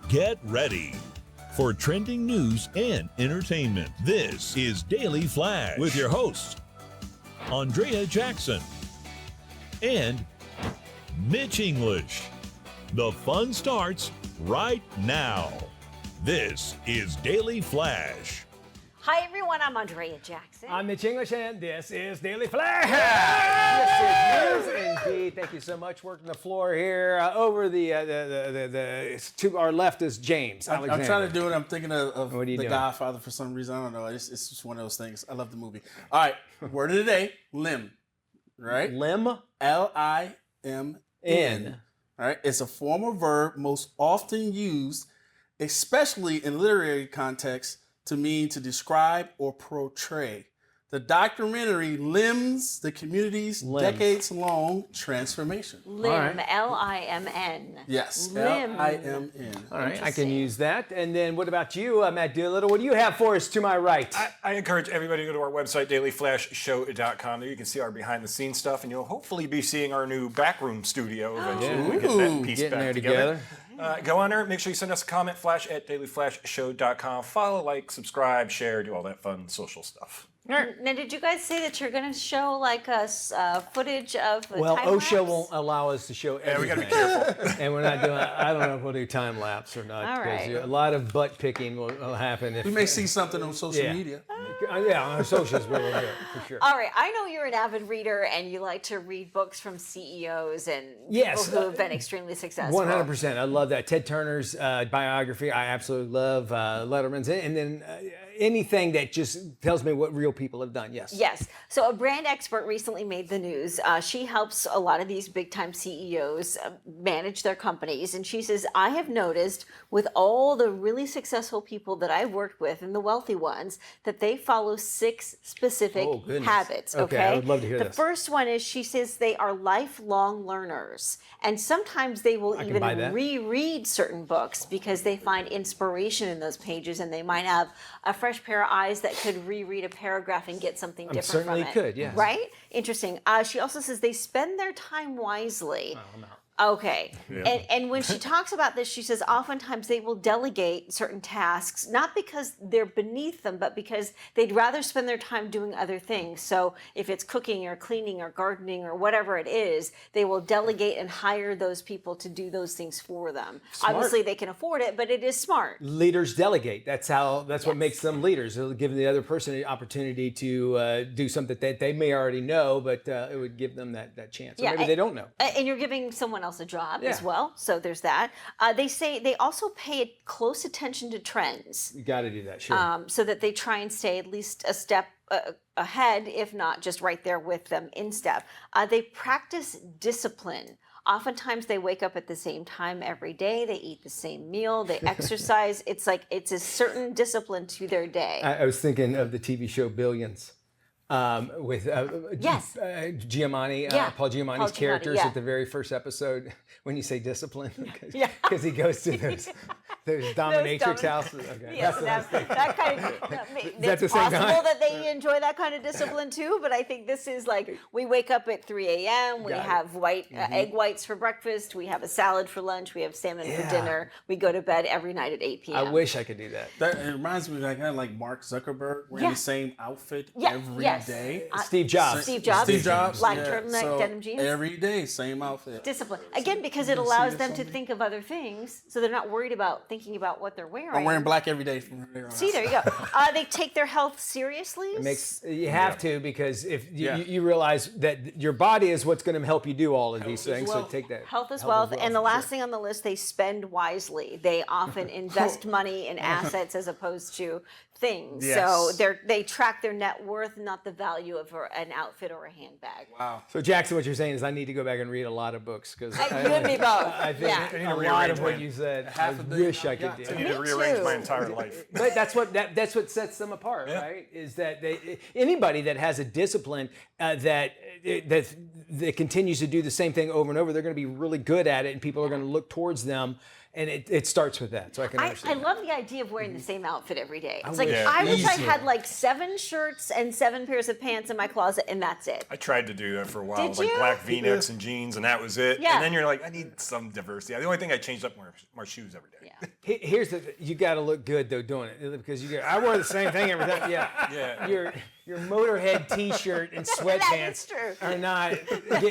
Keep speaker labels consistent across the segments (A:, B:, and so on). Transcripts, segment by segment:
A: Get ready for trending news and entertainment. This is Daily Flash with your host, Andrea Jackson and Mitch English. The fun starts right now. This is Daily Flash.
B: Hi everyone, I'm Andrea Jackson.
C: I'm Mitch English, and this is Daily Flash. Yes, it is indeed. Thank you so much. Working the floor here. Over to our left is James Alexander.
D: I'm trying to do it. I'm thinking of
C: What are you
D: The
C: doing?
D: Godfather for some reason. I don't know. It's just one of those things. I love the movie. All right. Word of the day, limb. Right?
C: Lim
D: Limn.
C: N.
D: All right. It's a formal verb most often used, especially in literary context, to mean to describe or portray. The documentary limbs the community's decades-long transformation.
B: Lim,
C: All right.
B: L-I-M-N.
D: Yes,
B: Lim.
D: Limn.
C: All right, I can
B: Interesting.
C: use that. And then what about you, Matt Doolittle? What do you have for us to my right?
E: I encourage everybody to go to our website, dailyflashshow.com. There you can see our behind-the-scenes stuff, and you'll hopefully be seeing our new backroom studio eventually. when we get that piece
C: Getting
E: back
C: there
E: together.
C: together.
E: Go on there. Make sure you send us a comment, flash@dailyflashshow.com. Follow, like, subscribe, share, do all that fun social stuff.
B: Now, did you guys say that you're going to show like us footage of the
C: Well,
B: time
C: OSHA
B: lapse?
C: won't allow us to show everything.
E: we gotta be careful.
C: And we're not doing, I don't know if we'll do time lapse or not.
B: All
C: because
B: right.
C: a lot of butt picking will happen. If,
D: We may see something on social
C: Yeah.
D: media.
C: Yeah, on our socials we'll do it, for sure.
B: All right, I know you're an avid reader and you like to read books from CEOs and
C: Yes,
B: people who have been extremely successful.
C: 100%. I love that. Ted Turner's biography, I absolutely love. Letterman's. And then anything that just tells me what real people have done, yes.
B: Yes. So a brand expert recently made the news. She helps a lot of these big time CEOs manage their companies. And she says, I have noticed with all the really successful people that I've worked with and the wealthy ones that they follow 6 specific
C: Oh, goodness.
B: habits.
C: Okay,
B: Okay.
C: I would love to hear
B: the
C: this.
B: first one is she says they are lifelong learners. And sometimes they will
C: can
B: even
C: buy that.
B: reread certain books because they find inspiration in those pages and they might have a fresh pair of eyes that could reread a paragraph and get something different
C: certainly
B: from it.
C: could, yes.
B: Right? Interesting. She also says they spend their time wisely. Okay. And when she talks about this, she says oftentimes they will delegate certain tasks, not because they're beneath them, but because they'd rather spend their time doing other things. So if it's cooking or cleaning or gardening or whatever it is, they will delegate and hire those people to do those things for them. Obviously they can afford it, but it is smart.
C: Leaders delegate. That's what makes them leaders. It'll give the other person an opportunity to do something that they may already know, but it would give them that chance. Or maybe they don't know.
B: And you're giving someone else a job as
C: Yeah.
B: well. So there's that. They say they also pay close attention to trends.
C: You got to do that, sure.
B: So that they try and stay at least a step ahead, if not just right there with them in step. They practice discipline. Oftentimes they wake up at the same time every day. They eat the same meal. They exercise. It's like it's a certain discipline to their day.
C: I was thinking of the TV show Billions. With
B: Yes.
C: Giamatti,
B: Yeah.
C: Paul Giamatti's
B: Paul Giamatti,
C: characters
B: yeah.
C: at the very first episode, when you say discipline,
B: Yeah.
C: because he goes to those dominatrix houses. Okay.
B: Yes,
C: That's what I was
B: that kind of.
C: that
B: It's
C: the same
B: possible
C: guy?
B: that they enjoy that kind of discipline too, but I think this is like we wake up at 3 a.m. We
C: Got it.
B: have egg whites for breakfast. We have a salad for lunch. We have salmon
C: Yeah.
B: for dinner. We go to bed every night at 8 p.m.
C: I wish I could do that.
D: It reminds me of kind of like Mark Zuckerberg wearing
B: Yeah.
D: the same outfit
B: Yeah,
D: every
B: yes.
D: day.
C: Steve Jobs.
B: Steve Jobs.
D: Steve Jobs.
B: Black
D: yeah.
B: turtleneck,
D: So
B: denim jeans.
D: Every day, same outfit.
B: Discipline again because it
D: You see
B: allows
D: it
B: them to
D: somewhere?
B: think of other things, so they're not worried about thinking about what they're wearing.
D: I'm wearing black every day from here on
B: See,
D: out.
B: there you go. They take their health seriously.
C: You have to, because if
D: Yeah.
C: you realize that your body is what's going to help you do all of these things, so
D: wealth.
C: take that.
B: Health is wealth. And the
C: for
B: last
C: sure.
B: thing on the list, they spend wisely. They often invest money in assets as opposed to things. So
D: Yes.
B: they track their net worth, not the value of an outfit or a handbag.
D: Wow.
C: So Jackson, what you're saying is I need to go back and read a lot of books, because
B: You and me both.
C: I think
B: Yeah.
C: a
E: to
C: lot
E: rearrange
C: of what
E: my-
C: you said, I
D: half a billion
C: wish I
D: I've
C: could
D: got
C: do.
D: to.
E: I need to
B: Me
E: rearrange my
B: too.
E: entire life.
C: But that's what sets them apart, right? Is that anybody that has a discipline that continues to do the same thing over and over, they're going to be really good at it, and people are going to look towards them. And it starts with that, so I can
B: I
C: understand.
B: love the idea of wearing the same outfit every day. It's like
C: wish-
B: I wish I
D: Easier.
B: had like 7 shirts and 7 pairs of pants in my closet, and that's it.
E: I tried to do that for a while,
B: Did
E: like
B: you?
E: black V-necks and jeans, and that was it.
B: Yeah.
E: And then you're like, I need some diversity. The only thing I changed up were my shoes every day.
B: Yeah.
C: Here's you got to look good though doing it because I wear the same thing every time. Yeah. Your Motorhead T-shirt and sweatpants
B: true.
C: are not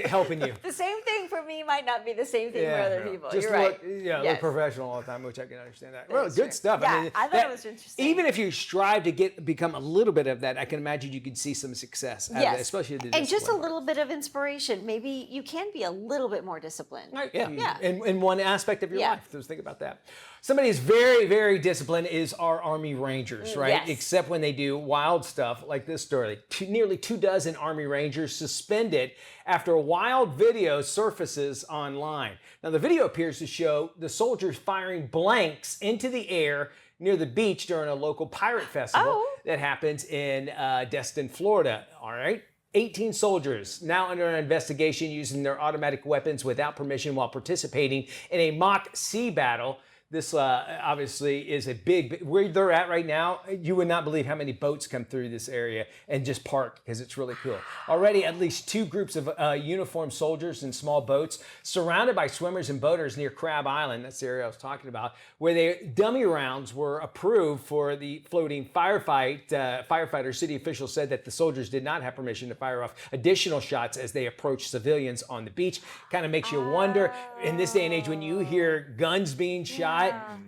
C: helping you.
B: The same thing for me might not be the same thing for other people.
C: Just
B: You're
C: look,
B: right.
C: look professional all the time, which I can understand that. Well,
B: That's
C: good
B: true.
C: stuff.
B: Yeah,
C: I mean,
B: I thought it was interesting.
C: Even if you strive to become a little bit of that, I can imagine you could see some success out of that, especially the
B: and just a
C: discipline.
B: little bit of inspiration. Maybe you can be a little bit more disciplined.
C: Yeah. In one aspect of your
B: Yeah.
C: life. So think about that. Somebody who's very, very disciplined is our Army Rangers, right?
B: Yes.
C: Except when they do wild stuff like this story. Nearly 24 Army Rangers suspended after a wild video surfaces online. Now, the video appears to show the soldiers firing blanks into the air near the beach during a local pirate festival that happens in Destin, Florida. All right. 18 soldiers now under an investigation using their automatic weapons without permission while participating in a mock sea battle. This obviously is a big, where they're at right now, you would not believe how many boats come through this area and just park because it's really cool. Already at least 2 groups of uniformed soldiers in small boats surrounded by swimmers and boaters near Crab Island, that's the area I was talking about, where dummy rounds were approved for the floating firefight. Firefighters, city officials said that the soldiers did not have permission to fire off additional shots as they approached civilians on the beach. Kind of makes you wonder, in this day and age, when you hear guns being shot,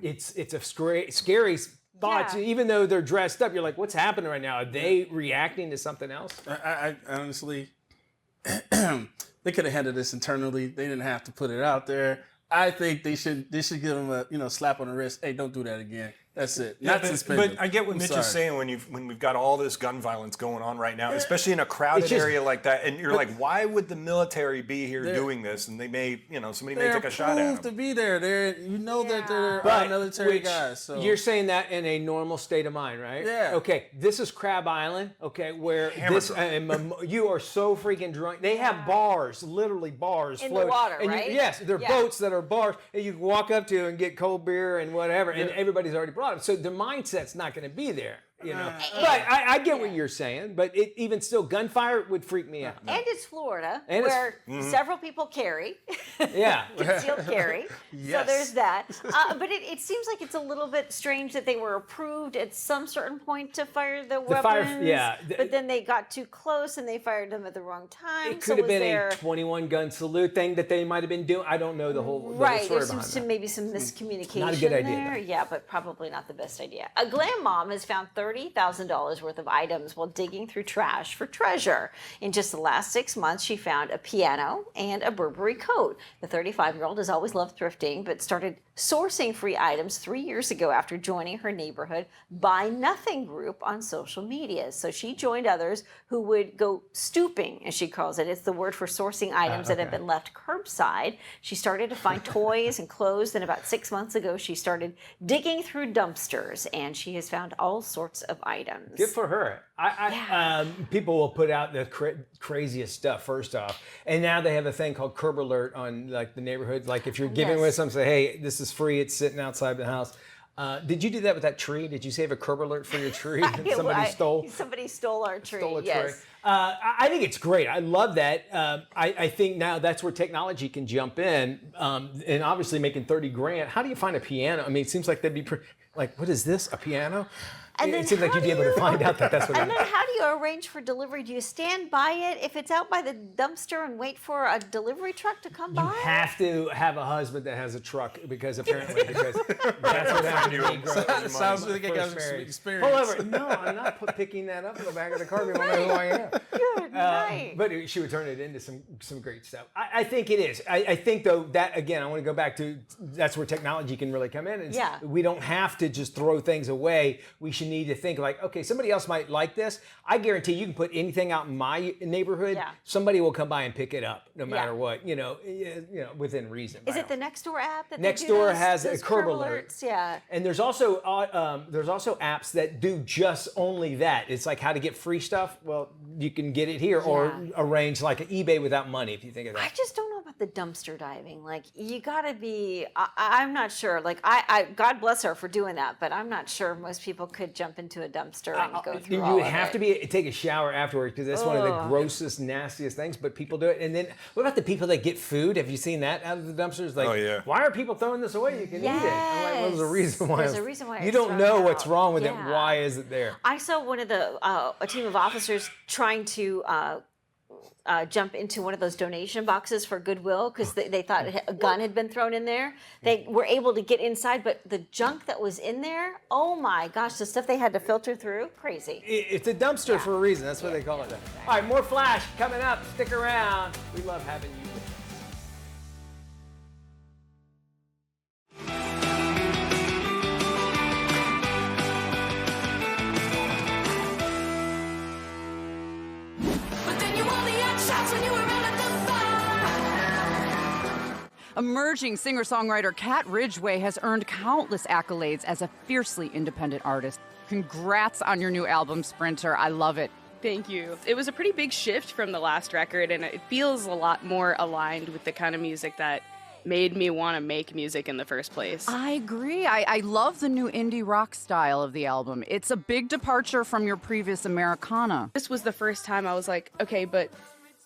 C: it's a scary thought.
B: Yeah.
C: Even though they're dressed up, you're like, what's happening right now? Are they reacting to something else?
D: I honestly, they could have handled this internally. They didn't have to put it out there. I think they should give them a slap on the wrist. Hey, don't do that again. That's it. Not suspended.
E: But I get what Mitch is saying when we've got all this gun violence going on right now, especially in a crowded area like that, and you're like, why would the military be here doing this? And they may, somebody may take a shot at
D: They're
E: them.
D: approved to be there. That they're
C: But
D: military guys. So
C: you're saying that in a normal state of mind, right?
D: Yeah.
C: Okay, this is Crab Island. Okay, where you are so freaking drunk. They have bars, literally bars,
B: In the
C: floating.
B: water,
C: And
B: right?
C: Yes, they're
B: Yeah.
C: boats that are bars, and you can walk up to and get cold beer and whatever, and everybody's already brought them. So the mindset's not going to be there. But I get what you're saying, but even still, gunfire would freak me out.
B: And it's Florida,
C: And it's-
B: where several people carry,
C: Yeah.
B: concealed carry. So
D: Yes.
B: there's that. But it seems like it's a little bit strange that they were approved at some certain point to fire the weapons. But then they got too close and they fired them at the wrong time.
C: It could have been a 21 gun salute thing that they might have been doing. I don't know the whole
B: Right,
C: story
B: there's
C: behind that.
B: maybe some miscommunication
C: Not a good idea,
B: there.
C: though.
B: Yeah, but probably not the best idea. A glam mom has found $30,000 worth of items while digging through trash for treasure. In just the last 6 months, she found a piano and a Burberry coat. The 35-year-old has always loved thrifting, but started sourcing free items 3 years ago after joining her neighborhood Buy Nothing group on social media. So she joined others who would go stooping, as she calls it. It's the word for sourcing items that have been left curbside. She started to find toys and clothes. Then about 6 months ago, she started digging through dumpsters, and she has found all sorts of items.
C: Good for her. People will put out the craziest stuff first off, and now they have a thing called Curb Alert on like the neighborhood. Like if you're giving with something, say, "Hey, this is free. It's sitting outside the house." Did you do that with that tree? Did you save a Curb Alert for your tree that somebody stole?
B: Somebody stole our tree.
C: Stole a
B: yes.
C: tree. I think it's great. I love that. I think now that's where technology can jump in, and obviously making 30 grand. How do you find a piano? I mean, it seems like that'd be like, what is this? A piano?
B: And then
C: it seems like you'd be able to find out that that's what
B: And
C: it
B: then
C: is.
B: how do you arrange for delivery? Do you stand by it if it's out by the dumpster and wait for a delivery truck to come by?
C: You have to have a husband that has a truck because that's what happened to me.
D: Sounds like I got
C: First
D: some
C: marriage.
D: experience.
C: Pull over. No, I'm not picking that up in the back of the car. We won't know who I am.
B: Good night.
C: But she would turn it into some great stuff. I think it is. I think though that again, I want to go back to that's where technology can really come in.
B: Yeah.
C: We don't have to just throw things away. We should need to think like, okay, somebody else might like this. I guarantee you can put anything out in my neighborhood.
B: Yeah.
C: Somebody will come by and pick it up, no matter
B: Yeah.
C: what. Within reason.
B: Is it the Nextdoor app that
C: Nextdoor
B: they do
C: has a
B: those
C: curb alert.
B: alerts? Yeah.
C: And there's also apps that do just only that. It's like how to get free stuff. Well, you can get it here or arrange like an eBay without money if you think of that.
B: I just don't know about about the dumpster diving? Like, you gotta be, I'm not sure. Like, I God bless her for doing that, but I'm not sure most people could jump into a dumpster and go through all
C: You
B: of
C: have
B: it.
C: to take a shower afterwards because that's one of the grossest, nastiest things. But people do it. And then what about the people that get food? Have you seen that out of the dumpsters? Like,
E: Oh, yeah.
C: why are people throwing this away? You can eat it. I'm like, well, there's a reason why.
B: There's a reason why
C: you
B: it's
C: don't
B: thrown
C: know what's
B: out.
C: wrong with it.
B: Yeah.
C: Why is it there?
B: I saw one of the a team of officers trying to jump into one of those donation boxes for Goodwill because they thought a gun had been thrown in there. They were able to get inside, but the junk that was in there, oh my gosh, the stuff they had to filter through, crazy.
C: It's a dumpster for a reason. That's what they call it. All right, more Flash coming up. Stick around. We love having you with us.
F: But then you only had shots when you were out at the bar.
G: Emerging singer-songwriter Kat Ridgway has earned countless accolades as a fiercely independent artist. Congrats on your new album, Sprinter. I love it.
H: Thank you. It was a pretty big shift from the last record, and it feels a lot more aligned with the kind of music that made me want to make music in the first place.
G: I agree. I love the new indie rock style of the album. It's a big departure from your previous Americana.
H: This was the first time I was like, okay, but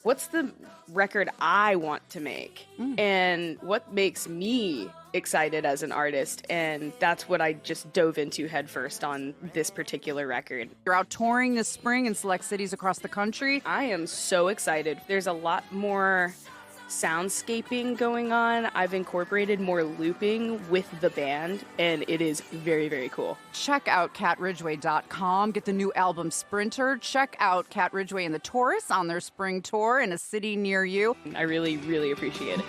H: what's the record I want to make? And what makes me excited as an artist? And that's what I just dove into headfirst on this particular record.
G: You're out touring this spring in select cities across the country.
H: I am so excited. There's a lot more soundscaping going on. I've incorporated more looping with the band, and it is very, very cool.
G: Check out catridgway.com. Get the new album Sprinter. Check out Kat Ridgway and the Taurus on their spring tour in a city near you.
H: I really, really appreciate it.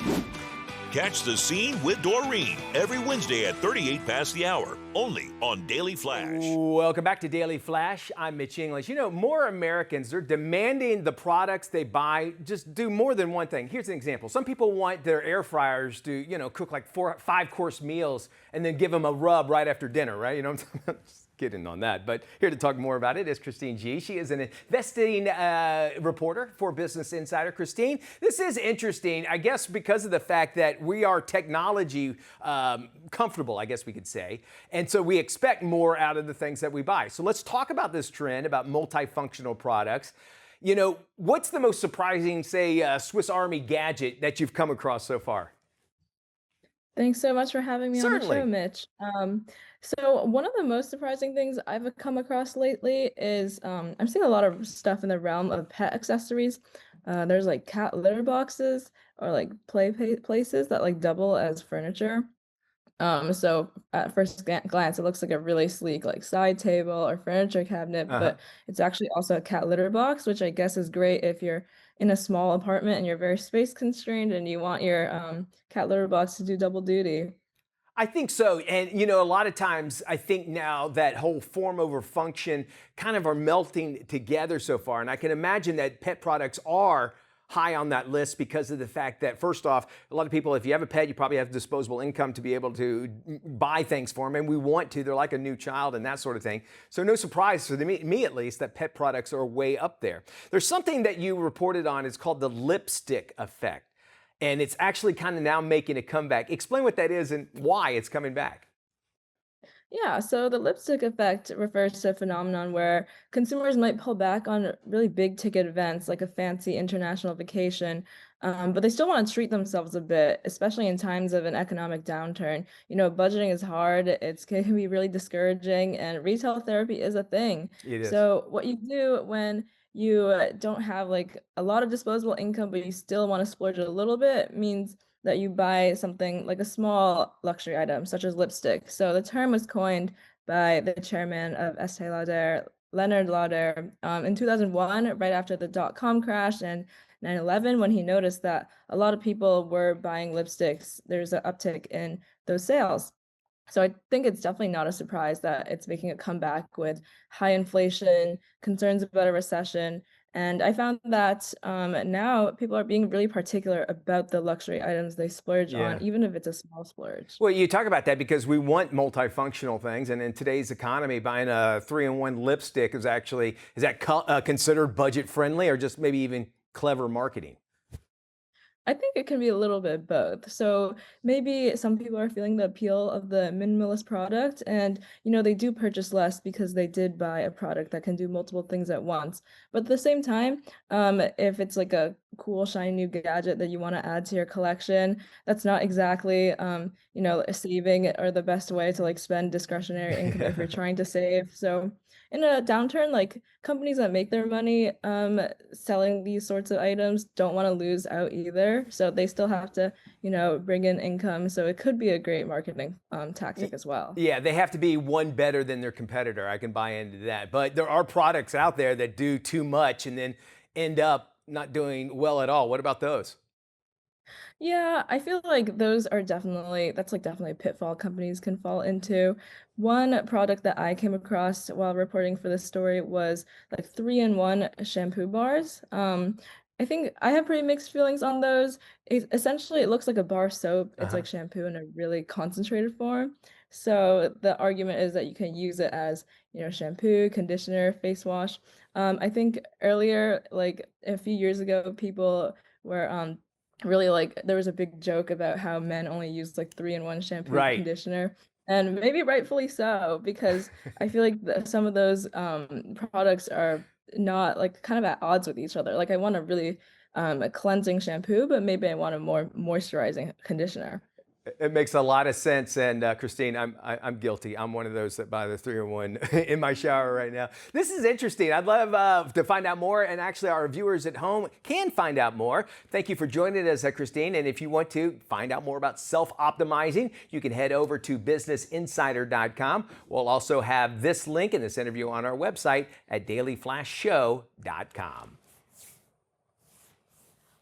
A: Catch The Scene with Doreen every Wednesday at 38 past the hour, only on Daily Flash.
C: Welcome back to Daily Flash. I'm Mitch English. You know, more Americans are demanding the products they buy just do more than one thing. Here's an example. Some people want their air fryers to, cook like 5-course meals and then give them a rub right after dinner, right? You know what I'm talking about? Kidding on that. But here to talk more about it is Christine G. She is an investing reporter for Business Insider. Christine, this is interesting, I guess, because of the fact that we are technology comfortable, I guess we could say. And so we expect more out of the things that we buy. So let's talk about this trend about multifunctional products. You know, what's the most surprising, say, Swiss Army gadget that you've come across so far?
I: Thanks so much for having me
C: Certainly.
I: on the show, Mitch. So one of the most surprising things I've come across lately is I'm seeing a lot of stuff in the realm of pet accessories. There's like cat litter boxes or like places that like double as furniture. So at first glance, it looks like a really sleek like side table or furniture cabinet, but it's actually also a cat litter box, which I guess is great if you're in a small apartment and you're very space constrained and you want your cat litter box to do double duty.
C: I think so. And, a lot of times I think now that whole form over function kind of are melting together so far. And I can imagine that pet products are high on that list because of the fact that, first off, a lot of people, if you have a pet, you probably have disposable income to be able to buy things for them. And we want to. They're like a new child and that sort of thing. So no surprise for me at least, that pet products are way up there. There's something that you reported on. It's called the lipstick effect. And it's actually kind of now making a comeback. Explain what that is and why it's coming back.
I: Yeah, so the lipstick effect refers to a phenomenon where consumers might pull back on really big ticket events like a fancy international vacation, but they still want to treat themselves a bit, especially in times of an economic downturn. Budgeting is hard, it can be really discouraging, and retail therapy is a thing.
C: It is.
I: So what you do when you don't have like a lot of disposable income, but you still want to splurge a little bit means that you buy something like a small luxury item, such as lipstick. So the term was coined by the chairman of Estee Lauder, Leonard Lauder, in 2001, right after the dot-com crash and 9/11, when he noticed that a lot of people were buying lipsticks. There's an uptick in those sales. So I think it's definitely not a surprise that it's making a comeback with high inflation, concerns about a recession. And I found that now people are being really particular about the luxury items they splurge on, even if it's a small splurge.
C: Well, you talk about that because we want multifunctional things. And in today's economy, buying a 3-in-1 lipstick is that considered budget friendly or just maybe even clever marketing?
I: I think it can be a little bit both. So maybe some people are feeling the appeal of the minimalist product and, they do purchase less because they did buy a product that can do multiple things at once. But at the same time, if it's like a cool, shiny new gadget that you want to add to your collection, that's not exactly, a saving or the best way to like spend discretionary income if you're trying to save. So in a downturn, like companies that make their money selling these sorts of items don't want to lose out either. So they still have to, bring in income. So it could be a great marketing tactic as well.
C: Yeah, they have to be one better than their competitor. I can buy into that. But there are products out there that do too much and then end up not doing well at all. What about those?
I: Yeah, I feel like that's like definitely a pitfall companies can fall into. One product that I came across while reporting for this story was like 3-in-1 shampoo bars. I think I have pretty mixed feelings on those. Essentially, it looks like a bar soap. It's like shampoo in a really concentrated form. So the argument is that you can use it as, shampoo, conditioner, face wash. I think earlier, like a few years ago, people were really like there was a big joke about how men only use like 3-in-1 shampoo
C: Right.
I: conditioner, and maybe rightfully so, because I feel like some of those products are not like kind of at odds with each other. Like I want a really a cleansing shampoo, but maybe I want a more moisturizing conditioner.
C: It makes a lot of sense, and Christine, I'm guilty. I'm one of those that buy the 3-in-1 in my shower right now. This is interesting. I'd love to find out more, and actually our viewers at home can find out more. Thank you for joining us, Christine, and if you want to find out more about self-optimizing, you can head over to businessinsider.com. We'll also have this link in this interview on our website at dailyflashshow.com.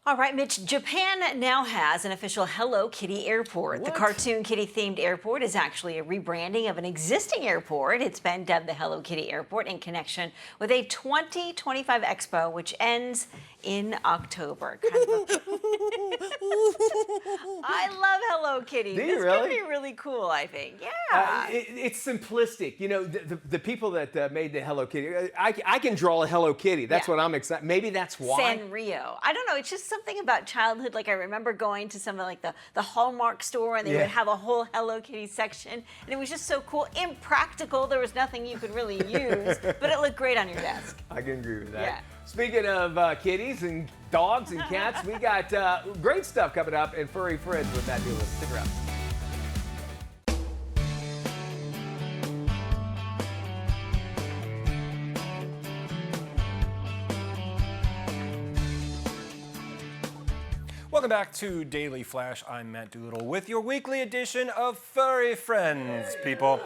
B: All right, Mitch, Japan now has an official Hello Kitty airport. The cartoon kitty-themed airport is actually a rebranding of an existing airport. It's been dubbed the Hello Kitty Airport in connection with a 2025 expo, which ends in October. I love Hello Kitty.
C: Do you
B: This
C: really?
B: could be really cool, I think. Yeah.
C: It's simplistic. The people that made the Hello Kitty, I can draw a Hello Kitty. That's what I'm excited. Maybe that's why.
B: Sanrio. I don't know. It's just something about childhood. Like I remember going to some of like the Hallmark store and they would have a whole Hello Kitty section. And it was just so cool. Impractical. There was nothing you could really use, but it looked great on your desk.
C: I can agree with that.
B: Yeah.
C: Speaking of kitties and dogs and cats, we got great stuff coming up and Furry Friends with that new list. Stick around.
E: Welcome back to Daily Flash. I'm Matt Doolittle with your weekly edition of Furry Friends, people.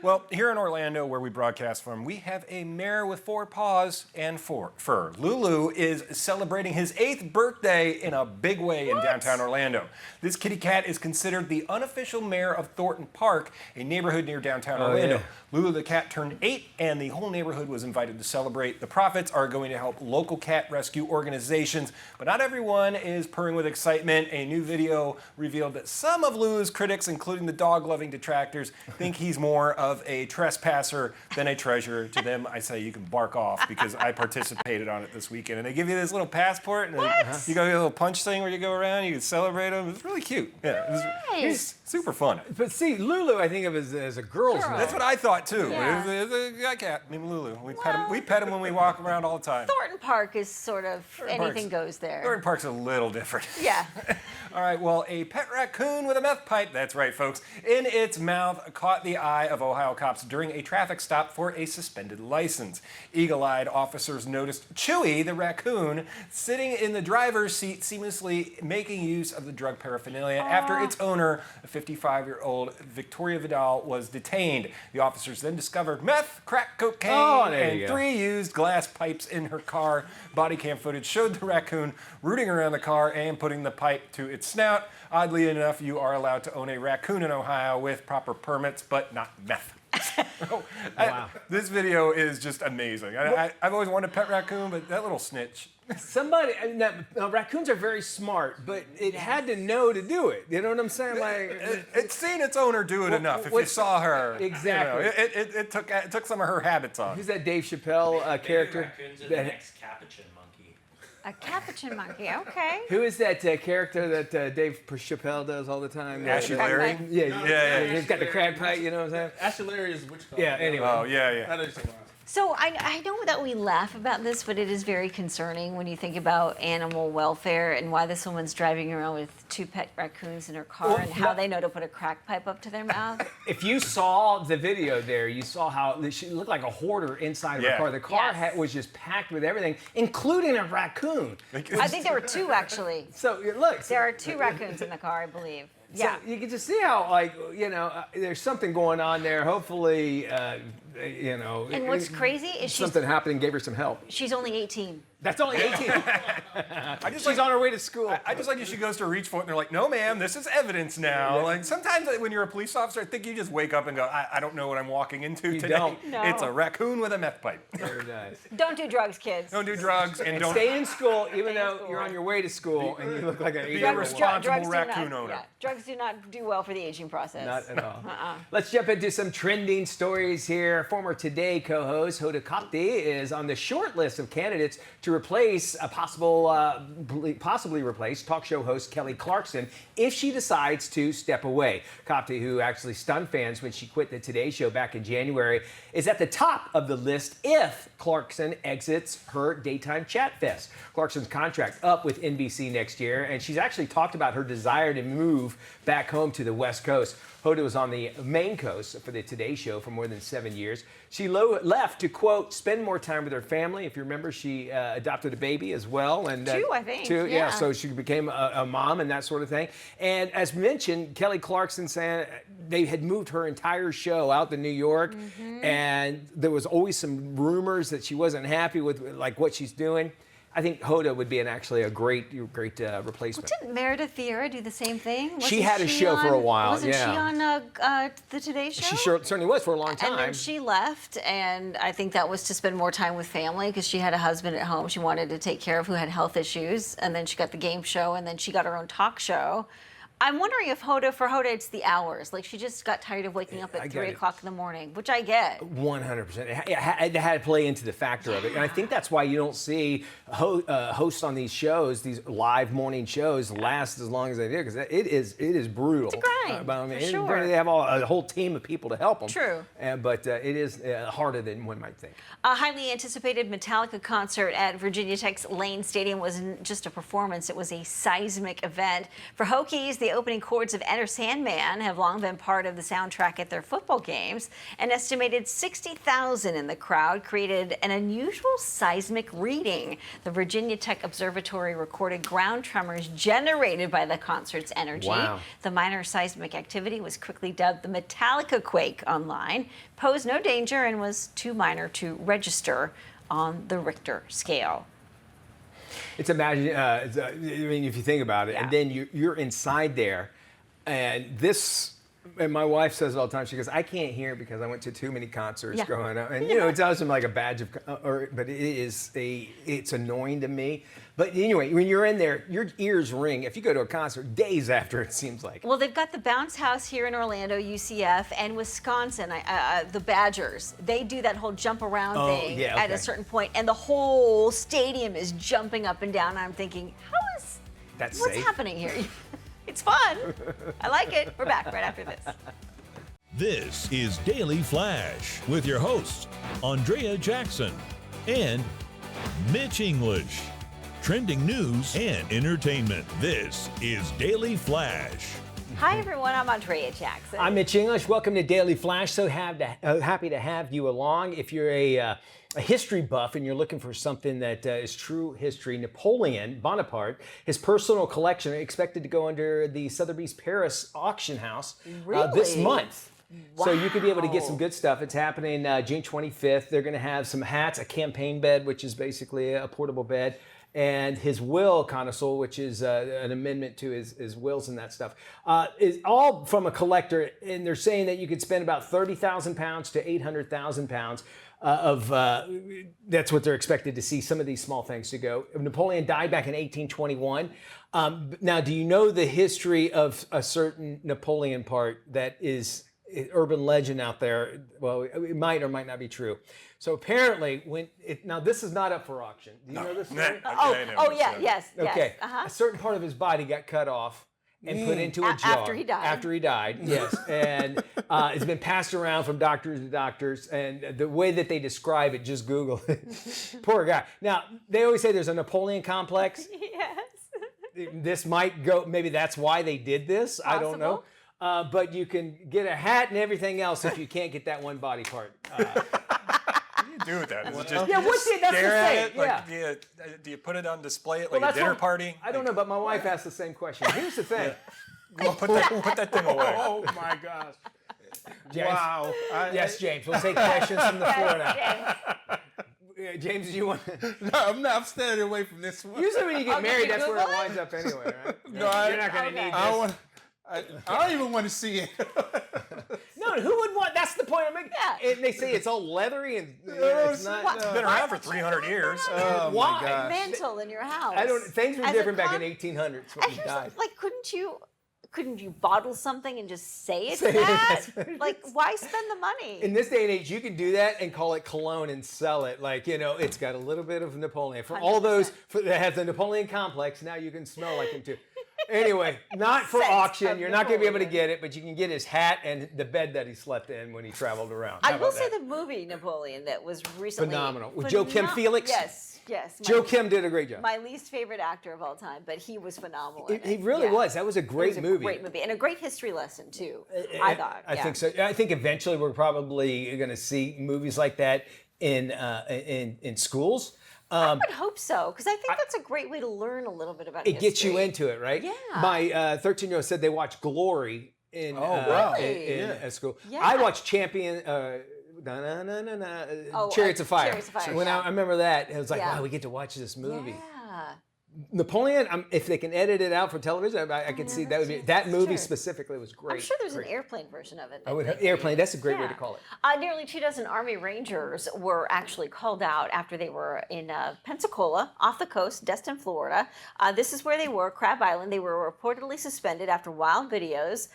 E: Well, here in Orlando, where we broadcast from, we have a mare with 4 paws and fur. Lulu is celebrating his 8th birthday in a big way in downtown Orlando. This kitty cat is considered the unofficial mayor of Thornton Park, a neighborhood near downtown Orlando.
C: Yeah.
E: Lulu the cat turned 8, and the whole neighborhood was invited to celebrate. The profits are going to help local cat rescue organizations, but not everyone is purring with excitement. A new video revealed that some of Lulu's critics, including the dog-loving detractors, think he's more of a trespasser than a treasure. To them, I say you can bark off because I participated on it this weekend. And they give you this little passport, and you go get a little punch thing where you go around, you can celebrate them. It's really cute. Yeah, it's super fun.
C: But see, Lulu, I think of as a girl's name.
E: That's what I thought too.
B: Yeah.
E: It's a cat named Lulu. We pet him when we walk around all the time.
B: Thornton Park is sort of anything
E: Park's-
B: goes there.
E: Thornton Park's a little different.
B: Yeah.
E: All right, well, a pet raccoon with a meth pipe, that's right, folks, in its mouth caught the eye of Ohio cops during a traffic stop for a suspended license. Eagle-eyed officers noticed Chewy, the raccoon, sitting in the driver's seat, seamlessly making use of the drug paraphernalia after its owner, a 55-year-old Victoria Vidal, was detained. The officers then discovered meth, crack cocaine,
C: there you
E: and
C: go.
E: 3 used glass pipes in her car. Body cam footage showed the raccoon rooting around the car and putting the pipe to its snout. Oddly enough, you are allowed to own a raccoon in Ohio with proper permits, but not meth.
C: Wow.
E: This video is just amazing. I've always wanted a pet raccoon, but that little snitch.
C: Somebody, raccoons are very smart, but it had to know to do it. You know what I'm saying? Like,
E: It's seen its owner do it enough. If you saw her,
C: Exactly.
E: it took some of her habits on.
C: who's that Dave Chappelle character?
J: Raccoons are the next capuchin monkey.
B: A capuchin monkey. Okay.
C: Who is that character that Dave Chappelle does all the time?
E: Ashley Larry?
C: Yeah. He's got the crack pipe, you know what I'm saying?
D: Ashley Larry is which color?
C: Yeah, anyway.
E: Oh, yeah.
D: That is wild.
B: So I know that we laugh about this, but it is very concerning when you think about animal welfare and why this woman's driving around with 2 pet raccoons in her car and how they know to put a crack pipe up to their mouth.
C: If you saw the video there, you saw how she looked like a hoarder inside of her car. The car
B: Yes.
C: was just packed with everything, including a raccoon.
B: I think there were 2 actually.
C: So look,
B: There are 2 raccoons in the car, I believe.
C: so
B: Yeah.
C: you can just see how, there's something going on there. Hopefully,
B: And what's crazy is
C: something happened and gave her some help.
B: she's only 18.
C: That's only 18. She's on her way to school.
E: I just like if she goes to reach for it and they're like, no, ma'am, this is evidence now.
C: Yeah.
E: Like sometimes when you're a police officer, I think you just wake up and go, I don't know what I'm walking into today.
C: don't.
B: No.
E: It's a raccoon with a meth pipe.
C: Very nice.
B: Don't do drugs, kids.
E: Don't do drugs and don't
C: Stay in school, even though
B: school.
C: you're on your way to school and you look like an
E: be a
C: 8-year-old.
E: responsible
B: do
E: raccoon
B: not,
E: owner.
B: yeah, drugs do not do well for the aging process.
C: Not at all. Let's jump into some trending stories here. Former Today co-host Hoda Kotb is on the short list of candidates to replace a possibly replace talk show host Kelly Clarkson if she decides to step away. Kotb, who actually stunned fans when she quit the Today Show back in January, is at the top of the list if Clarkson exits her daytime chat fest. Clarkson's contract up with NBC next year, and she's actually talked about her desire to move back home to the West Coast. Hoda was on the Maine coast for the Today Show for more than 7 years. She left to, quote, spend more time with her family. If you remember, she adopted a baby as well. And
B: 2, I think.
C: 2,
B: yeah.
C: so she became a mom and that sort of thing. And as mentioned, Kelly Clarkson said they had moved her entire show out to New York. And there was always some rumors that she wasn't happy with like what she's doing. I think Hoda would be actually a great replacement.
B: Didn't Meredith Vieira do the same thing?
C: She had a show for a while,
B: Wasn't
C: yeah.
B: she on the Today Show?
C: She certainly was for a long time.
B: And then she left, and I think that was to spend more time with family because she had a husband at home she wanted to take care of who had health issues. And then she got the game show, and then she got her own talk show. I'm wondering if for Hoda, it's the hours. Like she just got tired of waking up at 3 o'clock in the morning, which I get.
C: 100%. It had to play into the factor of it. And I think that's why you don't see hosts on these shows, these live morning shows, last as long as they do, because it is brutal.
B: It's a grind,
C: But I mean,
B: for sure.
C: They have a whole team of people to help them.
B: True.
C: But it is harder than one might think.
B: A highly anticipated Metallica concert at Virginia Tech's Lane Stadium wasn't just a performance, it was a seismic event. For Hokies, the opening chords of Enter Sandman have long been part of the soundtrack at their football games. An estimated 60,000 in the crowd created an unusual seismic reading. The Virginia Tech Observatory recorded ground tremors generated by the concert's energy.
C: Wow.
B: The minor seismic activity was quickly dubbed the Metallica quake online, posed no danger, and was too minor to register on the Richter scale.
C: It's imagine. I mean, if you think about it,
B: Yeah.
C: and then you're inside there, and this. And my wife says it all the time. She goes, "I can't hear because I went to too many concerts
B: Yeah.
C: growing up." And it's awesome, like a badge of, but it's annoying to me. But anyway, when you're in there, your ears ring. If you go to a concert, days after, it seems like.
B: Well, they've got the Bounce House here in Orlando, UCF, and Wisconsin, the Badgers. They do that whole jump around thing
C: yeah,
B: at a
C: okay.
B: certain point, and the whole stadium is jumping up and down. And I'm thinking,
C: That's
B: what's
C: safe.
B: happening here? It's fun. I like it. We're back right after this.
A: This is Daily Flash with your hosts, Andrea Jackson and Mitch English. Trending news and entertainment. This is Daily Flash.
B: Hi, everyone. I'm Andrea Jackson.
C: I'm Mitch English. Welcome to Daily Flash. So happy to have you along. If you're a history buff and you're looking for something that is true history, Napoleon Bonaparte, his personal collection expected to go under the Sotheby's Paris auction house this
B: Really?
C: month. So you could be able to get some
B: Wow.
C: good stuff. It's happening June 25th. They're going to have some hats, a campaign bed, which is basically a portable bed, and his will console, which is an amendment to his wills and that stuff, is all from a collector. And they're saying that you could spend about 30,000 pounds to 800,000 pounds that's what they're expected to see, some of these small things to go. Napoleon died back in 1821. Now, do you know the history of a certain Napoleon part that is urban legend out there. Well, it might or might not be true. So apparently, now this is not up for auction. Do you know this story?
B: Yes.
C: Okay.
B: Uh-huh.
C: A certain part of his body got cut off and put into a jar.
B: After he died.
C: After he died, yes. And it's been passed around from doctors to doctors. And the way that they describe it, just Google it. Poor guy. Now, they always say there's a Napoleon complex.
B: Yes.
C: This might go, maybe that's why they did this. I don't know. But you can get a hat and everything else if you can't get that one body part.
E: What do you do with that? Is it just,
C: Yeah, what's it? That's the
E: stare at
C: thing.
E: it? Like, do you put it on display at like a
C: that's
E: dinner
C: what-
E: party?
C: I don't know, but my wife asked the same question. Here's the thing.
E: Well, put that thing away.
D: Oh my gosh.
C: James,
D: Wow.
C: Yes, James. We'll take questions from the floor now.
B: James.
C: James, do you want?
D: No, I'm standing away from this one.
C: Usually when you get
B: Okay,
C: married, that's where it
B: Google it?
C: winds up anyway, right?
D: No,
C: You're not going to
B: Okay.
C: need
D: I
C: this.
D: don't want. I don't even want to see it.
C: No, who would want? That's the point I'm making.
B: Yeah.
C: And they say it's all leathery and it's not.
B: What?
E: It's been around for 300 years.
D: Oh my
C: Why?
D: gosh.
B: Mantle in your house.
C: I don't. Things were
B: As a
C: different back in
B: con-
C: 1800s when
B: And
C: he
B: here's
C: died.
B: like, couldn't you bottle something and just say it's
C: Say it,
B: that?
C: that's what it
B: Like,
C: is.
B: why spend the money?
C: In this day and age, you can do that and call it cologne and sell it. Like, it's got a little bit of Napoleon. For all those that have the Napoleon complex, now you can smell like him too. Anyway, not for
B: Scent
C: auction.
B: of
C: You're not going to be able to
B: Napoleon.
C: get it, but you can get his hat and the bed that he slept in when he traveled around. How
B: I will
C: about
B: say
C: that?
B: the movie Napoleon that was recently
C: Phenomenal. With Joe Kim Felix?
B: Yes.
C: Joe Kim did a great job.
B: My least favorite actor of all time, but he was phenomenal.
C: He really was. That was a great movie.
B: Great movie and a great history lesson too. I thought.
C: I think so. I think eventually we're probably going to see movies like that in schools.
B: I would hope so because I think that's a great way to learn a little bit about
C: It gets you
B: history.
C: into it, right?
B: Yeah.
C: My 13-year-old said they watched Glory in
D: wow.
C: at school.
B: Yeah.
C: I watched Champion. Chariots of Fire.
B: Chariots of Fire,
C: When
B: yeah.
C: I remember that, it was like,
B: Yeah.
C: wow, we get to watch this movie.
B: Yeah.
C: Napoleon, if they can edit it out for television, I could see that would be that movie
B: true.
C: specifically was great.
B: I'm sure there's
C: Great.
B: an airplane version of it.
C: I would airplane. That's a great way to
B: Yeah.
C: call it.
B: Nearly 24 Army Rangers were actually called out after they were in Pensacola, off the coast, Destin, Florida. This is where they were, Crab Island. They were reportedly suspended after wild videos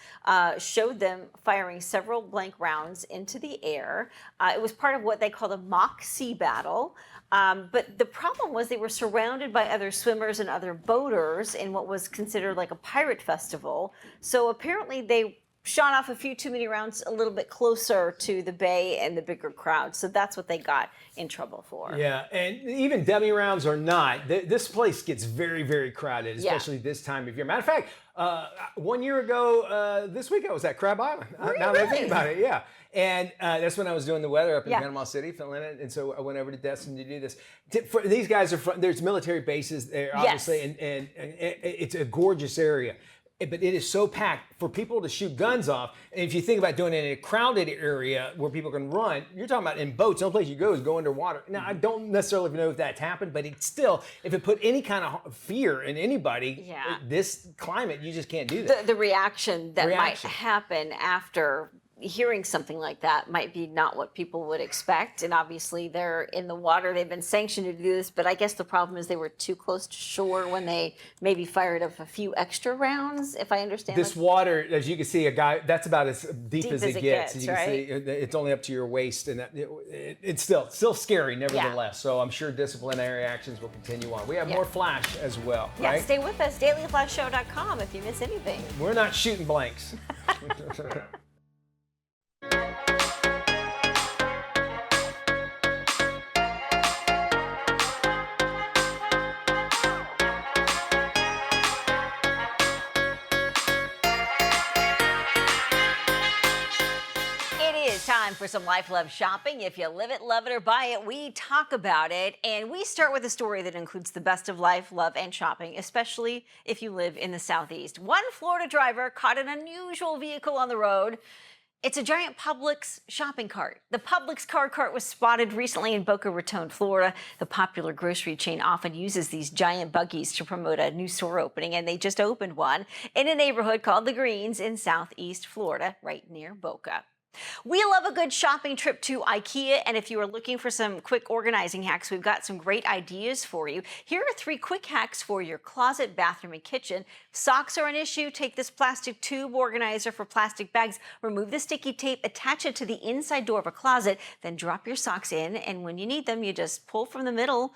B: showed them firing several blank rounds into the air. It was part of what they called a mock sea battle. But the problem was they were surrounded by other swimmers and other boaters in what was considered like a pirate festival. So apparently they shot off a few too many rounds a little bit closer to the bay and the bigger crowd. So that's what they got in trouble for.
C: Yeah, and even dummy rounds or not, this place gets very, very crowded,
B: Yeah.
C: especially this time of year. Matter of fact, 1 year ago, this week I was at Crab Island. Now that I think about it, yeah. And that's when I was doing the weather up in
B: Yeah.
C: Panama City, filming it. And so I went over to Destin to do this. These guys are from, there's military bases there, obviously,
B: Yes.
C: and it's a gorgeous area. But it is so packed for people to shoot guns off. And if you think about doing it in a crowded area where people can run, you're talking about in boats. The only place you go is go underwater. Now, I don't necessarily know if that's happened, but it's still, if it put any kind of fear in anybody,
B: Yeah.
C: this climate, you just can't do that.
B: The reaction that
C: Reaction.
B: might happen after hearing something like that might be not what people would expect. And obviously they're in the water. They've been sanctioned to do this, but I guess the problem is they were too close to shore when they maybe fired up a few extra rounds, if I understand.
C: This water, as you can see, that's about as deep as it gets.
B: gets,
C: You can
B: right?
C: see it's only up to your waist, and it's still scary, nevertheless. So I'm sure disciplinary actions will continue on. We have more Flash as well,
B: Yeah,
C: right?
B: stay with us, dailyflashshow.com if you miss anything.
C: We're not shooting blanks.
B: It is time for some Life Love shopping. If you live it, love it, or buy it, we talk about it. And we start with a story that includes the best of life, love, and shopping, especially if you live in the Southeast. One Florida driver caught an unusual vehicle on the road. It's a giant Publix shopping cart. The Publix car cart was spotted recently in Boca Raton, Florida. The popular grocery chain often uses these giant buggies to promote a new store opening, and they just opened one in a neighborhood called The Greens in Southeast Florida, right near Boca. We love a good shopping trip to IKEA, and if you are looking for some quick organizing hacks, we've got some great ideas for you. Here are 3 quick hacks for your closet, bathroom, and kitchen. Socks are an issue. Take this plastic tube organizer for plastic bags. Remove the sticky tape, attach it to the inside door of a closet, then drop your socks in, and when you need them, you just pull from the middle.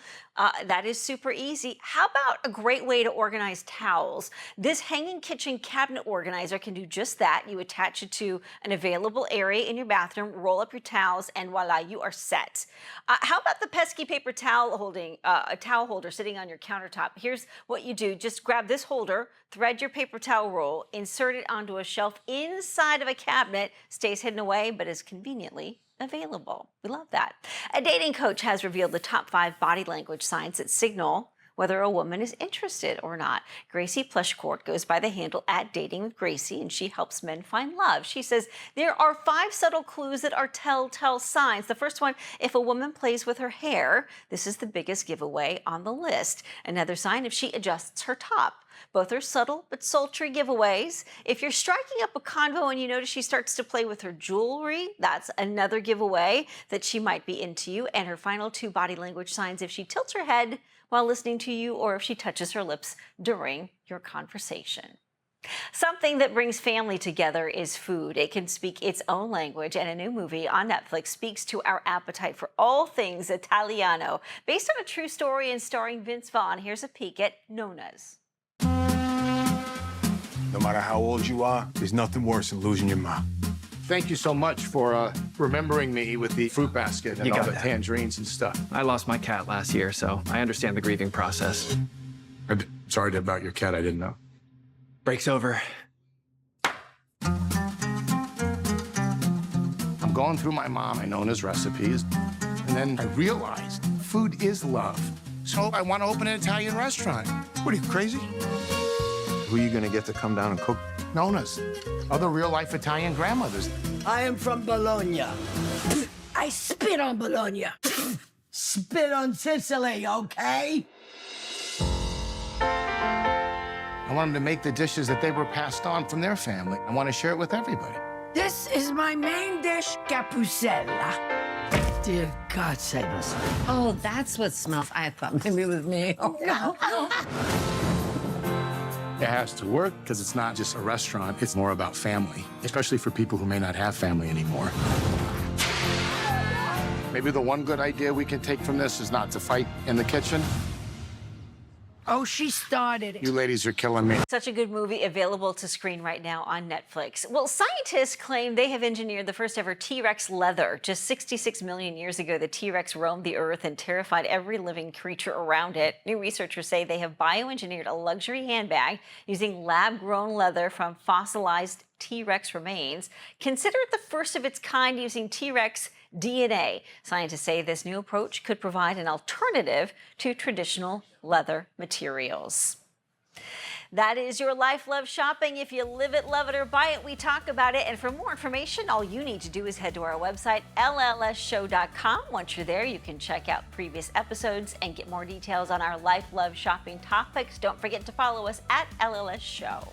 B: That is super easy. How about a great way to organize towels? This hanging kitchen cabinet organizer can do just that. You attach it to an available area in your bathroom, roll up your towels, and voila, you are set. How about the pesky paper towel holder sitting on your countertop? Here's what you do. Just grab this holder, thread your paper towel roll, insert it onto a shelf inside of a cabinet, stays hidden away, but is conveniently available. We love that. A dating coach has revealed the top 5 body language signs that signal whether a woman is interested or not. Gracie Plushcourt goes by the handle @datingwithgracie, and she helps men find love. She says there are 5 subtle clues that are telltale signs. The first one, if a woman plays with her hair, this is the biggest giveaway on the list. Another sign, if she adjusts her top. Both are subtle but sultry giveaways. If you're striking up a convo and you notice she starts to play with her jewelry, that's another giveaway that she might be into you. And her final 2 body language signs, if she tilts her head while listening to you or if she touches her lips during your conversation. Something that brings family together is food. It can speak its own language, and a new movie on Netflix speaks to our appetite for all things Italiano. Based on a true story and starring Vince Vaughn, here's a peek at Nona's.
J: No matter how old you are, there's nothing worse than losing your mom. Thank you so much for remembering me with the fruit basket and all the tangerines and stuff.
K: I lost my cat last year, so I understand the grieving process.
J: I'm sorry about your cat, I didn't know.
K: Break's over.
J: I'm going through my mom and Nona's recipes, and then I realized food is love. So I want to open an Italian restaurant. What are you, crazy? Who are you going to get to come down and cook? Nona's. Other real-life Italian grandmothers.
L: I am from Bologna. I spit on Bologna. Spit on Sicily, okay?
J: I want them to make the dishes that they were passed on from their family. I want to share it with everybody.
L: This is my main dish, capusella. Dear God save us.
M: Oh, that's what smells. I thought maybe it was me. Oh, no.
J: It has to work because it's not just a restaurant. It's more about family, especially for people who may not have family anymore. Maybe the one good idea we can take from this is not to fight in the kitchen.
L: Oh, she started it.
J: You ladies are killing me.
B: Such a good movie, available to screen right now on Netflix. Well, scientists claim they have engineered the first ever T-Rex leather. Just 66 million years ago, the T-Rex roamed the earth and terrified every living creature around it. New researchers say they have bioengineered a luxury handbag using lab-grown leather from fossilized T-Rex remains. Considered the first of its kind using T-Rex DNA. Scientists say this new approach could provide an alternative to traditional leather materials. That is your Life Love Shopping. If you live it, love it, or buy it, we talk about it. And for more information, all you need to do is head to our website, llsshow.com. Once you're there, you can check out previous episodes and get more details on our Life Love Shopping topics. Don't forget to follow us at LLS Show.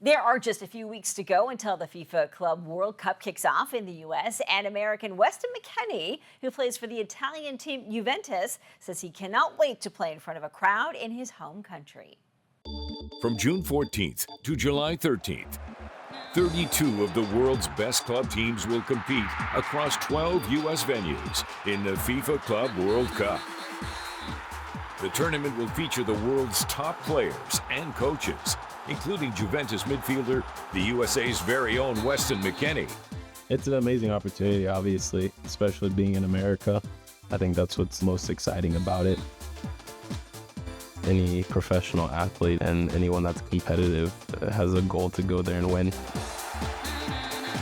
B: There are just a few weeks to go until the FIFA Club World Cup kicks off in the U.S., and American Weston McKennie, who plays for the Italian team Juventus, says he cannot wait to play in front of a crowd in his home country.
A: From June 14th to July 13th, 32 of the world's best club teams will compete across 12 U.S. venues in the FIFA Club World Cup. The tournament will feature the world's top players and coaches, including Juventus midfielder, the USA's very own Weston McKennie.
N: It's an amazing opportunity, obviously, especially being in America. I think that's what's most exciting about it. Any professional athlete and anyone that's competitive has a goal to go there and win.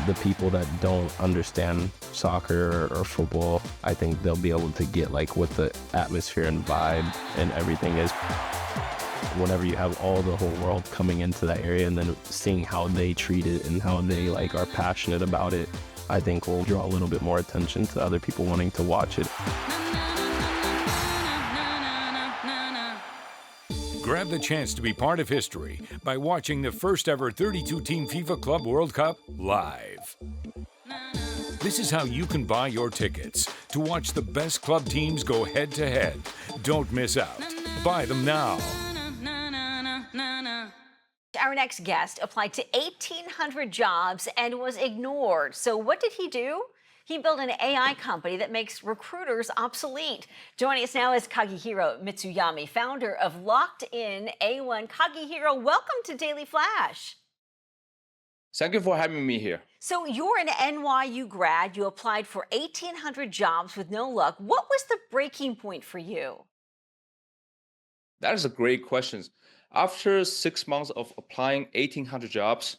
N: The people that don't understand soccer or football, I think they'll be able to get like what the atmosphere and vibe and everything is. Whenever you have all the whole world coming into that area and then seeing how they treat it and how they like are passionate about it, I think will draw a little bit more attention to other people wanting to watch it.
O: Grab the chance to be part of history by watching the first ever 32-team FIFA Club World Cup live. This is how you can buy your tickets to watch the best club teams go head-to-head. Don't miss out. Buy them now.
B: Our next guest applied to 1,800 jobs and was ignored. So what did he do? He built an AI company that makes recruiters obsolete. Joining us now is Kagihiro Mitsuyama, founder of Locked In A1. Kagihiro, welcome to Daily Flash.
P: Thank you for having me here.
B: So you're an NYU grad. You applied for 1,800 jobs with no luck. What was the breaking point for you?
P: That is a great question. After 6 months of applying 1,800 jobs,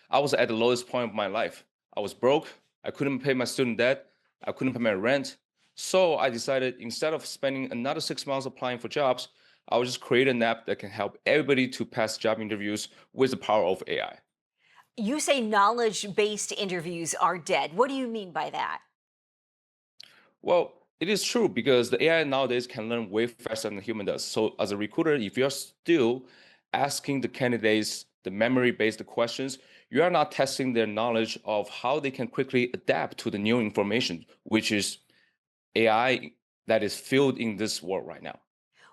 P: I was at the lowest point of my life. I was broke. I couldn't pay my student debt. I couldn't pay my rent. So I decided instead of spending another 6 months applying for jobs, I would just create an app that can help everybody to pass job interviews with the power of AI.
B: You say knowledge-based interviews are dead. What do you mean by that?
P: Well, it is true because the AI nowadays can learn way faster than the human does. So as a recruiter, if you're still asking the candidates the memory-based questions, you are not testing their knowledge of how they can quickly adapt to the new information, which is AI that is filled in this world right now.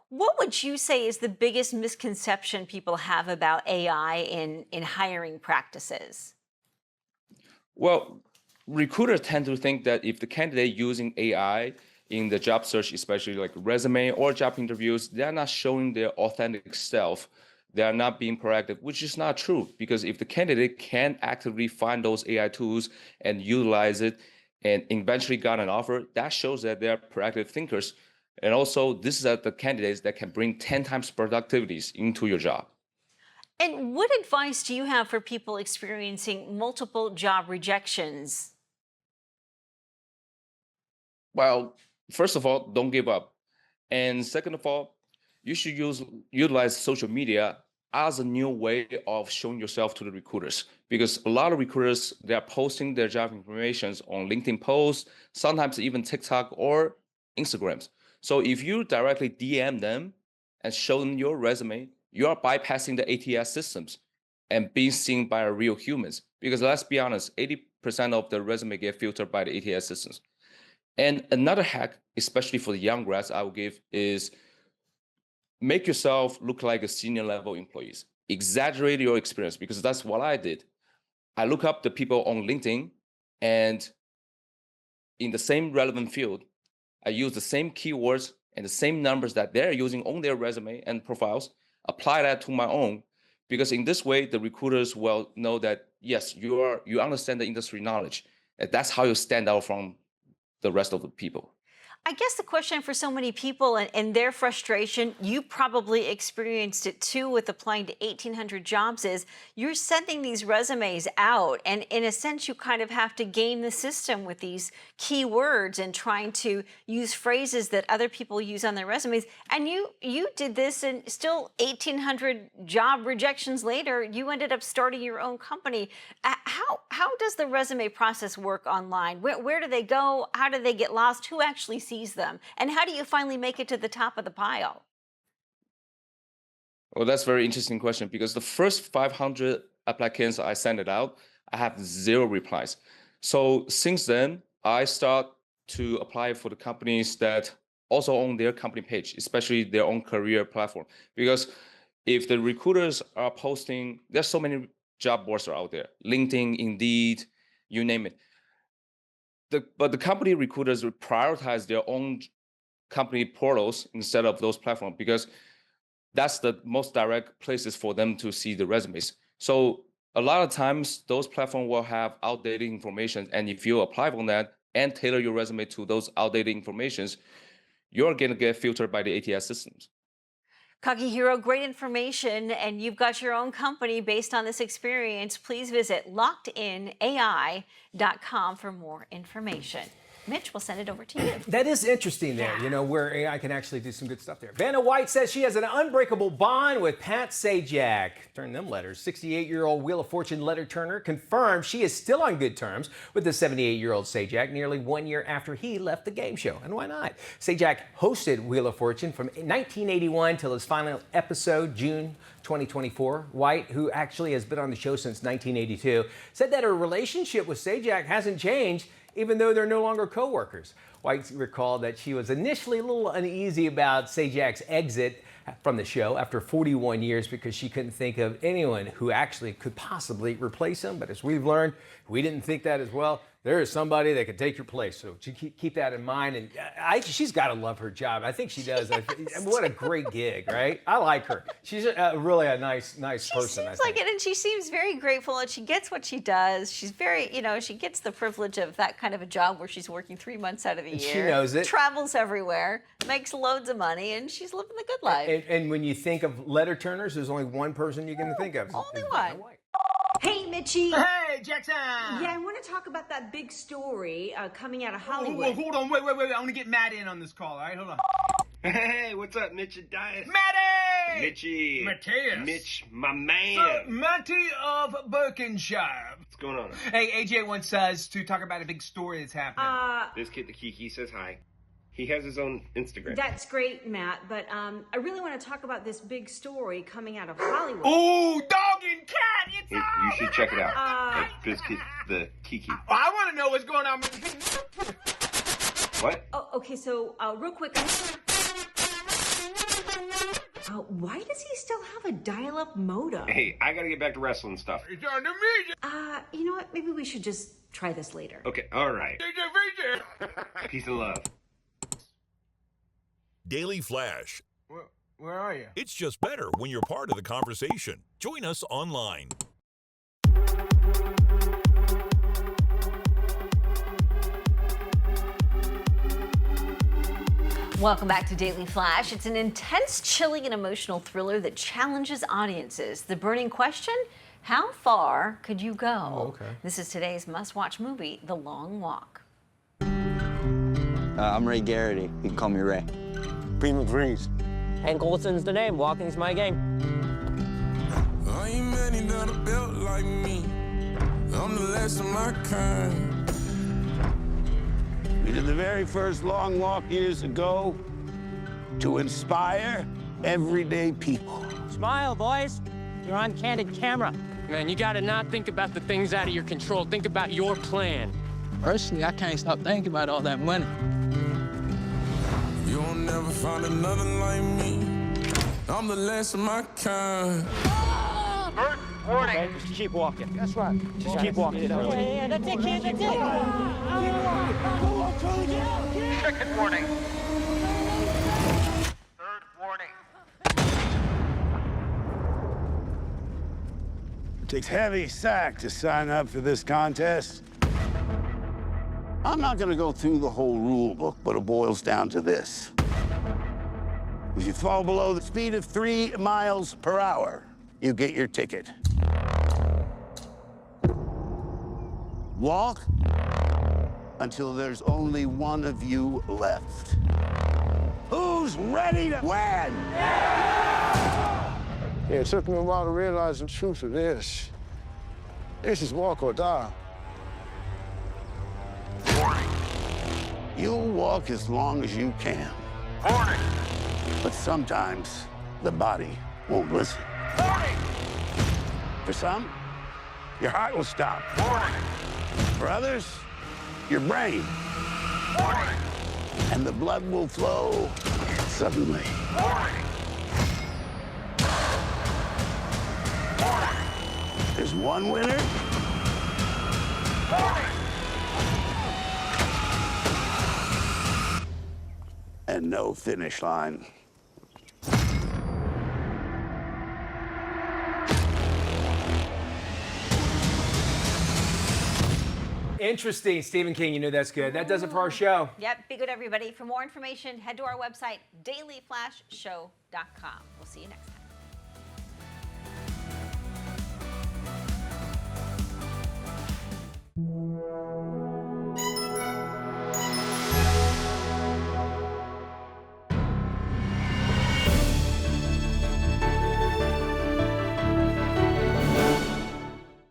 B: What would you say is the biggest misconception people have about AI in hiring practices?
P: Well, recruiters tend to think that if the candidate using AI in the job search, especially like resume or job interviews, they're not showing their authentic self. They are not being proactive, which is not true, because if the candidate can actively find those AI tools and utilize it and eventually got an offer, that shows that they're proactive thinkers. And also, this is the candidates that can bring 10 times productivities into your job.
B: And what advice do you have for people experiencing multiple job rejections?
P: Well, first of all, don't give up. And second of all, you should utilize social media as a new way of showing yourself to the recruiters, because a lot of recruiters, they are posting their job information on LinkedIn posts, sometimes even TikTok or Instagrams. So if you directly DM them and show them your resume, you are bypassing the ATS systems and being seen by real humans. Because let's be honest, 80% of the resume get filtered by the ATS systems. And another hack, especially for the young grads, I will give is make yourself look like a senior level employees. Exaggerate your experience, because that's what I did. I look up the people on LinkedIn, and in the same relevant field, I use the same keywords and the same numbers that they're using on their resume and profiles, apply that to my own, because in this way, the recruiters will know that, yes, you understand the industry knowledge. And that's how you stand out from the rest of the people.
B: I guess the question for so many people and their frustration, you probably experienced it too with applying to 1,800 jobs, is you're sending these resumes out, and in a sense you kind of have to game the system with these keywords and trying to use phrases that other people use on their resumes. And you did this, and still 1,800 job rejections later, you ended up starting your own company. How does the resume process work online? Where do they go? How do they get lost? Who actually sees them? And how do you finally make it to the top of the pile?
P: Well, that's a very interesting question, because the first 500 applicants I sent it out, I have 0 replies. So since then, I start to apply for the companies that also own their company page, especially their own career platform. Because if the recruiters are posting, there's so many job boards are out there, LinkedIn, Indeed, you name it. But the company recruiters will prioritize their own company portals instead of those platforms, because that's the most direct places for them to see the resumes. So a lot of times those platforms will have outdated information, and if you apply on that and tailor your resume to those outdated informations, you're going to get filtered by the ATS systems.
B: Kagihiro, great information, and you've got your own company based on this experience. Please visit LockedInAI.com for more information. Mitch, we'll send it over to you.
C: That is interesting there, you know, where AI can actually do some good stuff there. Vanna White says she has an unbreakable bond with Pat Sajak. Turn them letters. 68-year-old Wheel of Fortune letter turner confirmed she is still on good terms with the 78-year-old Sajak nearly 1 year after he left the game show. And why not? Sajak hosted Wheel of Fortune from 1981 till his final episode, June 2024. White, who actually has been on the show since 1982, said that her relationship with Sajak hasn't changed, even though they're no longer co-workers. White recalled that she was initially a little uneasy about Sajak's exit from the show after 41 years because she couldn't think of anyone who actually could possibly replace him. But as we've learned, we didn't think that as well. There is somebody that could take your place. So keep that in mind. And she's got to love her job. I think she does. What a great gig, right? I like her. She's really a nice person.
B: She seems like it, and she seems very grateful, and she gets what she does. She's very, she gets the privilege of that kind of a job where she's working 3 months out of the year.
C: She knows it.
B: Travels everywhere, makes loads of money, and she's living the good life.
C: And when you think of letter turners, there's only one person you can think of.
B: Only one.
Q: Hey, Mitchie.
R: Hey, Jackson.
Q: Yeah, I want to talk about that big story coming out of Hollywood.
R: Hold on. Wait. I want to get Matt in on this call, all right? Hold on.
S: Hey, what's up, Mitch and Dias?
R: Matty!
S: Mitchie.
R: Mateus.
S: Mitch, my man.
R: Matty of Berkshire.
S: What's going on?
R: Hey, AJ wants us to talk about a big story that's happening.
S: This kid, the Kiki, says hi. He has his own Instagram.
Q: That's great, Matt, but I really want to talk about this big story coming out of Hollywood.
R: Oh, dog and cat! It's
S: You should check it out. This kid, the Kiki.
R: I want to know what's going on.
S: What?
Q: Oh, okay, so real quick. Why does he still have a dial-up modem?
S: Hey, I gotta get back to wrestling stuff.
R: It's on the media.
Q: You know what? Maybe we should just try this later.
S: Okay, all right. Peace and love.
A: Daily Flash.
R: Where are you?
A: It's just better when you're part of the conversation. Join us online.
B: Welcome back to Daily Flash. It's an intense, chilling, and emotional thriller that challenges audiences. The burning question, how far could you go?
C: Oh, okay.
B: This is today's must-watch movie, The Long Walk.
T: I'm Ray Garrity. You can call me Ray.
U: Prima Freeze.
V: Hank Olson's the name. Walking's my game.
W: I ain't many that are built like me. I'm the last of my kind.
U: We did the very first long walk years ago to inspire everyday people.
V: Smile, boys. You're on candid camera.
X: Man, you gotta not think about the things out of your control. Think about your plan.
Y: Personally, I can't stop thinking about all that money.
W: You'll never find another like me. I'm the last of my kind.
V: Bert, warning. Okay, just keep walking. That's right. Just keep walking. Yeah, that's it, kid. That's it. Second warning. Third warning.
U: It takes heavy sack to sign up for this contest. I'm not gonna go through the whole rule book, but it boils down to this. If you fall below the speed of 3 miles per hour, you get your ticket. Walk until there's only one of you left. Who's ready to win?
Z: Yeah, it took me a while to realize the truth of this. This is walk or die.
U: You'll walk as long as you can.
V: Warning.
U: But sometimes the body won't listen.
V: Warning.
U: For some, your heart will stop.
V: Warning.
U: For others, your brain.
V: Warning.
U: And the blood will flow suddenly.
V: Warning. Warning.
U: There's one winner.
V: Warning.
U: And no finish line.
C: Interesting. Stephen King, you know that's good. That does it for our show.
B: Yep, be good, everybody. For more information, head to our website, dailyflashshow.com. We'll see you next time.